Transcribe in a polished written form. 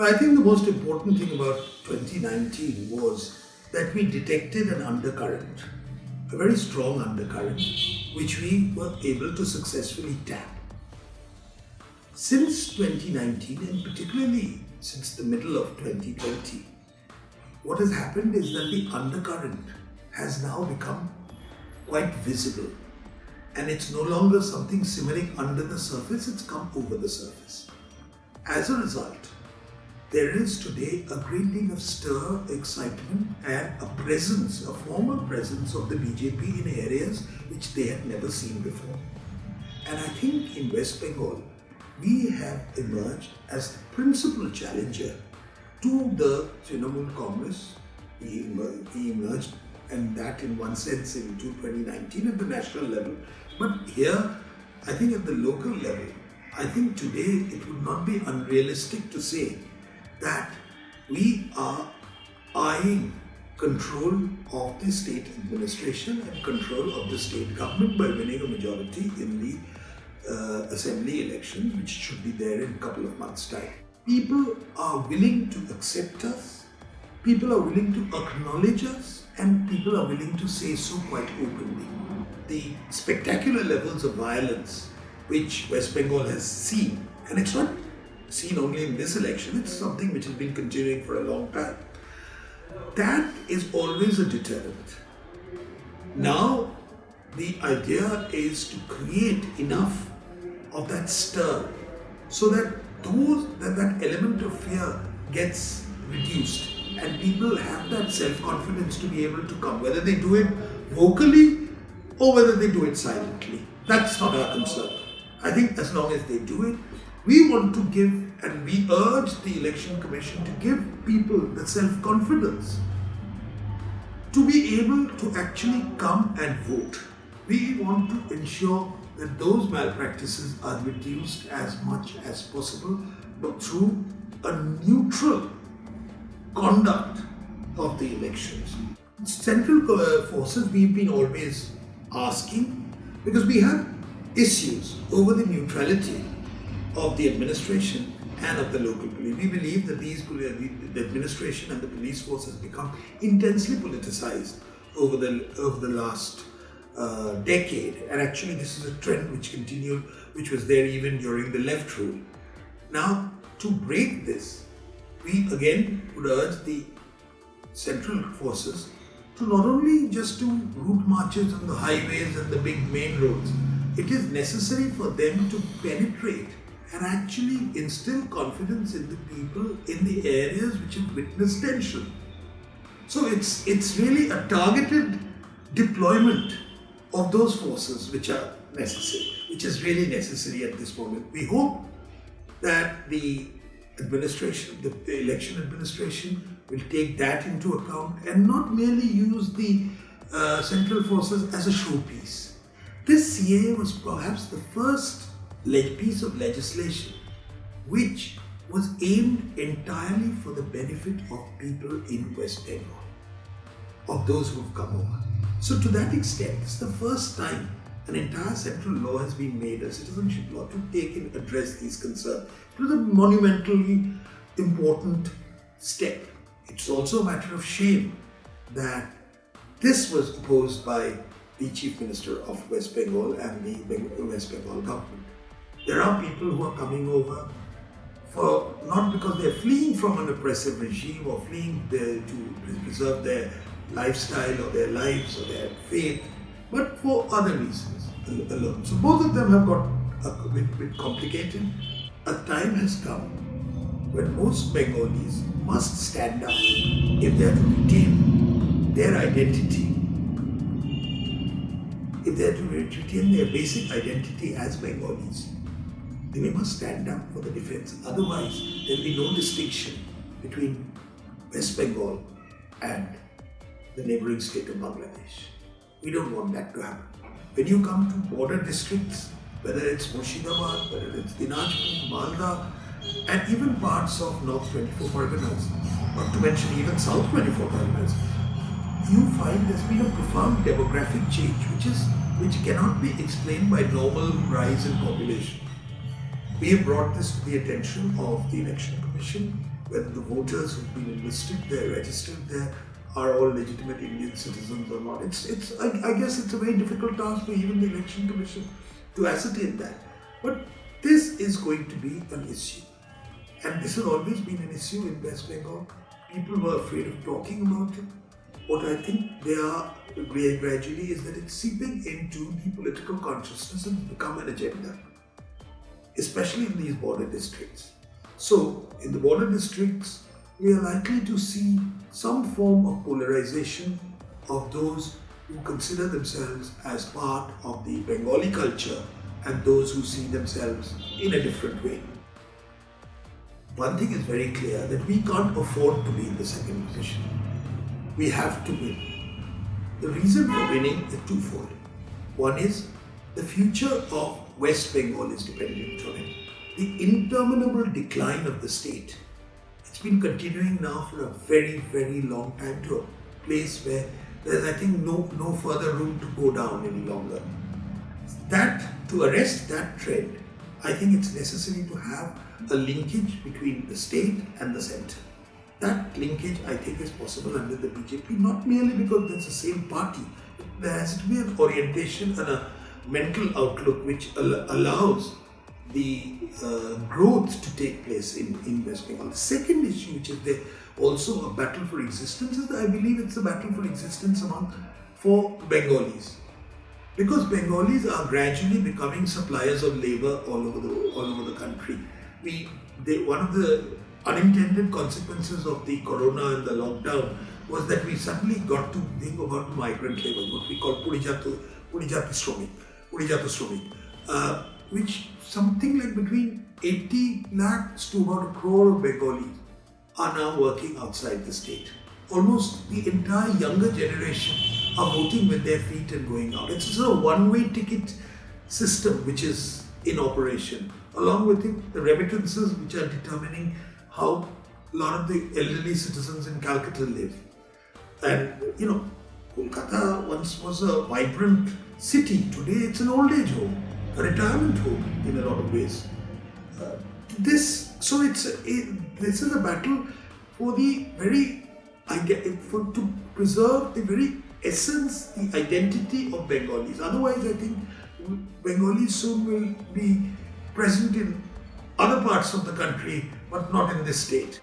I think the most important thing about 2019 was that we detected an undercurrent, a very strong undercurrent, which we were able to successfully tap. Since 2019, and particularly since the middle of 2020, what has happened is that the undercurrent has now become quite visible, and it's no longer something simmering under the surface, it's come over the surface. As a result, there is today a great deal of stir, excitement, and a formal presence of the BJP in areas which they had never seen before. And I think in West Bengal, we have emerged as the principal challenger to the Trinamool Congress. We emerged, and that in one sense in 2019 at the national level. But here, I think at the local level, I think today it would not be unrealistic to say that we are eyeing control of the state administration and control of the state government by winning a majority in the assembly elections, which should be there in a couple of months' time. People are willing to accept us, people are willing to acknowledge us, and people are willing to say so quite openly. The spectacular levels of violence which West Bengal has seen, and it's not seen only in this election, it's something which has been continuing for a long time. That is always a deterrent. Now, the idea is to create enough of that stir so that that element of fear gets reduced and people have that self-confidence to be able to come, whether they do it vocally or whether they do it silently. That's not our concern. I think as long as they do it, we want to give, and we urge the Election Commission to give people the self-confidence to be able to actually come and vote. We want to ensure that those malpractices are reduced as much as possible, but through a neutral conduct of the elections. Central forces we've been always asking, because we have issues over the neutrality of the administration and of the local police. We believe that the administration and the police force has become intensely politicized over the last decade, and actually this is a trend which continued, which was there even during the left rule. Now, to break this, we again would urge the central forces to not only just do route marches on the highways and the big main roads. It is necessary for them to penetrate and actually instill confidence in the people in the areas which have witnessed tension. So it's really a targeted deployment of those forces which are necessary, which is really necessary at this moment. We hope that the administration, the election administration, will take that into account and not merely use the central forces as a showpiece. This CA was perhaps the first piece of legislation which was aimed entirely for the benefit of people in West Bengal, of those who have come over. So to that extent, it's the first time an entire central law has been made, a citizenship law, to take and address these concerns. It was a monumentally important step. It's also a matter of shame that this was opposed by the Chief Minister of West Bengal and the West Bengal government. There are people who are coming over not because they're fleeing from an oppressive regime or fleeing to preserve their lifestyle or their lives or their faith, but for other reasons alone. So both of them have got a bit complicated. A time has come when most Bengalis must stand up if they are to retain their identity, if they are to retain their basic identity as Bengalis. They must stand up for the defense. Otherwise, there will be no distinction between West Bengal and the neighboring state of Bangladesh. We don't want that to happen. When you come to border districts, whether it's Murshidabad, whether it's Dinajpur, Malda, and even parts of North 24 Parganas, not to mention even South 24 Parganas, you find there's been a profound demographic change which cannot be explained by normal rise in population. We have brought this to the attention of the Election Commission whether the voters who've been enlisted there, registered there, are all legitimate Indian citizens or not. I guess it's a very difficult task for even the Election Commission to ascertain that. But this is going to be an issue. And this has always been an issue in West Bengal. People were afraid of talking about it. What I think they are gradually is that it's seeping into the political consciousness and become an agenda, especially in these border districts. So, in the border districts, we are likely to see some form of polarization of those who consider themselves as part of the Bengali culture and those who see themselves in a different way. One thing is very clear, that we can't afford to be in the second position. We have to win. The reason for winning is twofold. One is the future of West Bengal is dependent on it. The interminable decline of the state, it's been continuing now for a very, very long time, to a place where there's, I think, no further room to go down any longer. To arrest that trend, I think it's necessary to have a linkage between the state and the centre. That linkage, I think, is possible under the BJP, not merely because it's the same party. There has to be an orientation and a mental outlook which allows the growth to take place in West Bengal. The second issue, which is there also a battle for existence, is that I believe it's a battle for existence for Bengalis. Because Bengalis are gradually becoming suppliers of labour all over the country. One of the unintended consequences of the corona and the lockdown was that we suddenly got to think about migrant labour, what we call Purijatu Shromik, which something like between 80 lakhs to about 1 crore of Bengalis are now working outside the state. Almost the entire younger generation are voting with their feet and going out. It's a sort of one-way ticket system which is in operation. Along with it, the remittances which are determining how a lot of the elderly citizens in Calcutta live. And Kolkata once was a vibrant city. Today it's an old age home, a retirement home in a lot of ways. This is a battle for to preserve the very essence, the identity of Bengalis. Otherwise, I think Bengalis soon will be present in other parts of the country, but not in this state.